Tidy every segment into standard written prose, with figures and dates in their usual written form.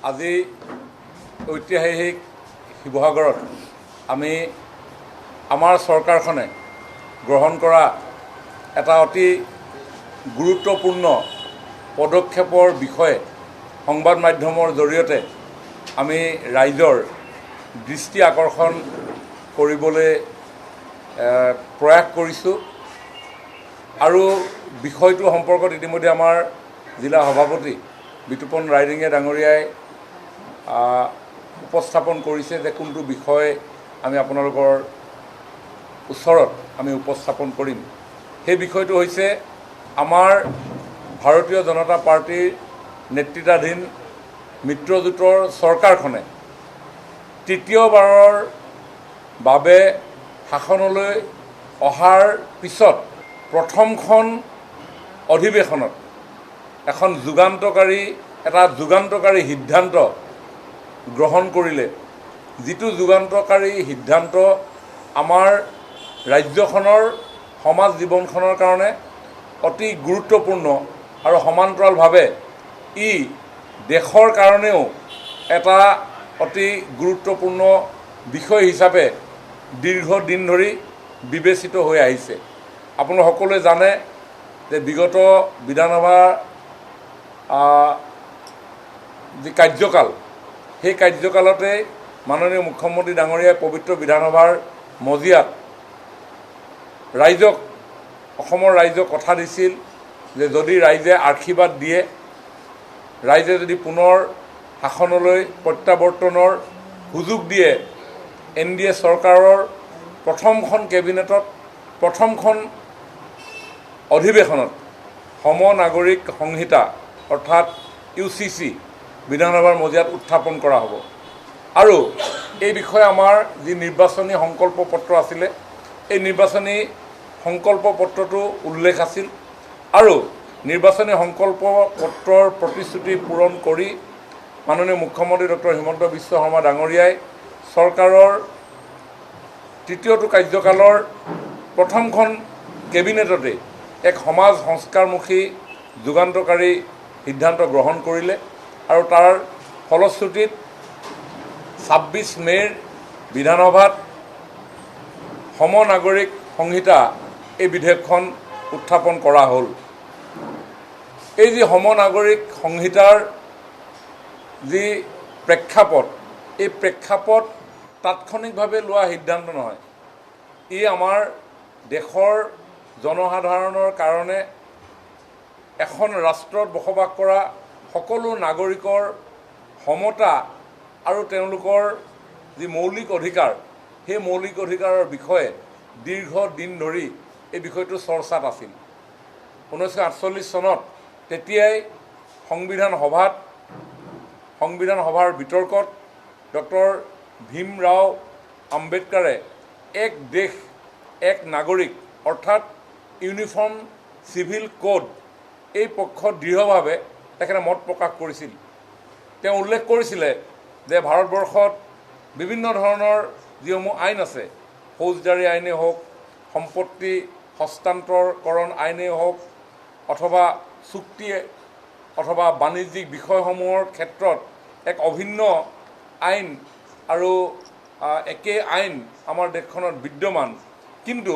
আজি ঐতিহাসিক শিৱসাগৰত আমি আমাৰ চৰকাৰখনে গ্ৰহণ কৰা এটা অতি গুৰুত্বপূৰ্ণ পদক্ষেপৰ বিষয়ে সংবাদ মাধ্যমৰ জৰিয়তে আমি ৰাইজৰ দৃষ্টি আকৰ্ষণ কৰিবলৈ প্ৰয়াস কৰিছোঁ আৰু বিষয়টো সম্পৰ্কত ইতিমধ্যে আমাৰ জিলা সভাপতি বিতুপন ৰাইডিঙে ডাঙৰীয়াই উপস্থাপন কৰিছে যে কোনটো বিষয় আমি আপোনালোকৰ ওচৰত আমি উপস্থাপন কৰিম। সেই বিষয়টো হৈছে আমাৰ ভাৰতীয় জনতা পাৰ্টিৰ নেতৃত্বাধীন মিত্ৰজোঁটৰ চৰকাৰখনে তৃতীয়বাৰৰ বাবে শাসনলৈ অহাৰ পিছত প্ৰথমখন অধিৱেশনত এখন যুগান্তকাৰী সিদ্ধান্ত গ্ৰহণ কৰিলে, যিটো যুগান্তকাৰী সিদ্ধান্ত আমাৰ ৰাজ্যখনৰ সমাজ জীৱনখনৰ কাৰণে অতি গুৰুত্বপূৰ্ণ আৰু সমান্তৰালভাৱে ই দেশৰ কাৰণেও এটা অতি গুৰুত্বপূৰ্ণ বিষয় হিচাপে দীৰ্ঘদিন ধৰি বিবেচিত হৈ আহিছে। আপোনালোক সকলোৱে জানে যে বিগত বিধানসভাৰ যি কাৰ্যকাল, সেই কাৰ্যকালতে মাননীয় মুখ্যমন্ত্ৰী ডাঙৰীয়াই পবিত্ৰ বিধানসভাৰ মজিয়াত অসমৰ ৰাইজক কথা দিছিল যে যদি ৰাইজে আশীৰ্বাদ দিয়ে, ৰাইজে যদি পুনৰ শাসনলৈ প্ৰত্যাৱৰ্তনৰ সুযোগ দিয়ে, NDA চৰকাৰৰ প্ৰথমখন কেবিনেটত প্ৰথমখন অধিৱেশনত সমনাগৰিক সংহিতা অৰ্থাৎ UCC বিধানসভাৰ মজিয়াত উত্থাপন কৰা হ'ব। আৰু এই বিষয়ে আমাৰ যি নিৰ্বাচনী সংকল্প পত্ৰ আছিলে, এই নিৰ্বাচনী সংকল্প পত্ৰটো উল্লেখ আছিল আৰু নিৰ্বাচনী সংকল্প পত্ৰৰ প্ৰতিশ্ৰুতি পূৰণ কৰি মাননীয় মুখ্যমন্ত্ৰী ডক্টৰ হিমন্ত বিশ্ব শৰ্মা ডাঙৰীয়াই চৰকাৰৰ তৃতীয়টো কাৰ্যকালৰ প্ৰথমখন কেবিনেটতে এক সমাজ সংস্কাৰমুখী যুগান্তকাৰী সিদ্ধান্ত গ্ৰহণ কৰিলে আৰু তাৰ ফলশ্ৰুতিত 26 মে'ৰ বিধানসভাত সমনাগৰিক সংহিতা এই বিধেয়কখন উত্থাপন কৰা হ'ল। এই যি সমনাগৰিক সংহিতাৰ যি প্ৰেক্ষাপট, এই প্ৰেক্ষাপট তাৎক্ষণিকভাৱে লোৱা সিদ্ধান্ত নহয়। ই আমাৰ দেশৰ জনসাধাৰণৰ কাৰণে এখন ৰাষ্ট্ৰত বসবাস কৰা সকলো নাগৰিকৰ সমতা আৰু তেওঁলোকৰ যি মৌলিক অধিকাৰ, সেই মৌলিক অধিকাৰৰ বিষয়ে দীৰ্ঘদিন ধৰি এই বিষয়টো চৰ্চাত আছিল। 1948 চনত তেতিয়াই সংবিধান সভাৰ বিতৰ্কত ডক্টৰ ভীমৰাও আম্বেদকাৰে এক দেশ এক নাগৰিক অৰ্থাৎ ইউনিফৰ্ম চিভিল কোড এই পক্ষত দৃঢ়ভাৱে তেখেতে মত প্ৰকাশ কৰিছিল। তেওঁ উল্লেখ কৰিছিলে যে ভাৰতবৰ্ষত বিভিন্ন ধৰণৰ যিসমূহ আইন আছে, ফৌজদাৰী আইনেই হওক, সম্পত্তি হস্তান্তৰকৰণ আইনেই হওক, অথবা চুক্তি অথবা বাণিজ্যিক বিষয়সমূহৰ ক্ষেত্ৰত এক অভিন্ন আইন আৰু একে আইন আমাৰ দেশখনত বিদ্যমান। কিন্তু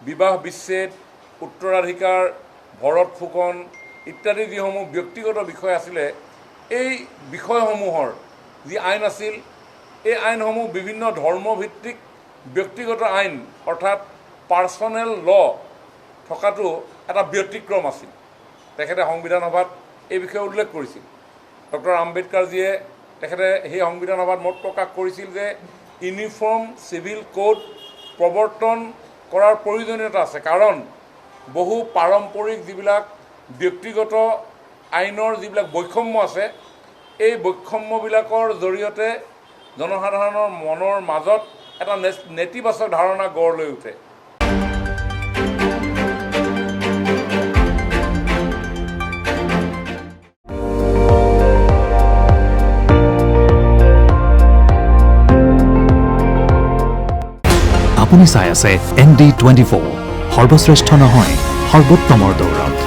বিবাহ বিচ্ছেদ, উত্তৰাধিকাৰ, ভৰত ফুকন ইত্যাদি যিসমূহ ব্যক্তিগত বিষয় আছিলে, এই বিষয়সমূহৰ যি আইন আছিল, এই আইনসমূহ বিভিন্ন ধৰ্মভিত্তিক ব্যক্তিগত আইন অৰ্থাৎ পাৰ্চনেল ল' থকাটো এটা ব্যতিক্ৰম আছিল। তেখেতে সংবিধান সভাত এই বিষয়ে উল্লেখ কৰিছিল। ডক্টৰ আম্বেদকাৰজীয়ে তেখেতে সেই সংবিধান সভাত মত প্ৰকাশ কৰিছিল যে ইউনিফৰ্ম চিভিল কোড প্ৰৱৰ্তন কৰাৰ প্ৰয়োজনীয়তা আছে, কাৰণ বহু পাৰম্পৰিক যিবিলাক ব্যক্তিগত আইনৰ যিবিলাক বৈষম্য আছে, এই বৈষম্যবিলাকৰ জৰিয়তে জনসাধাৰণৰ মনৰ মাজত এটা নেতিবাচক ধাৰণা গঢ় লৈ উঠে। আপুনি চাই আছে ND24, সৰ্বশ্ৰেষ্ঠ নহয় সৰ্বোত্তমৰ দৌৰত।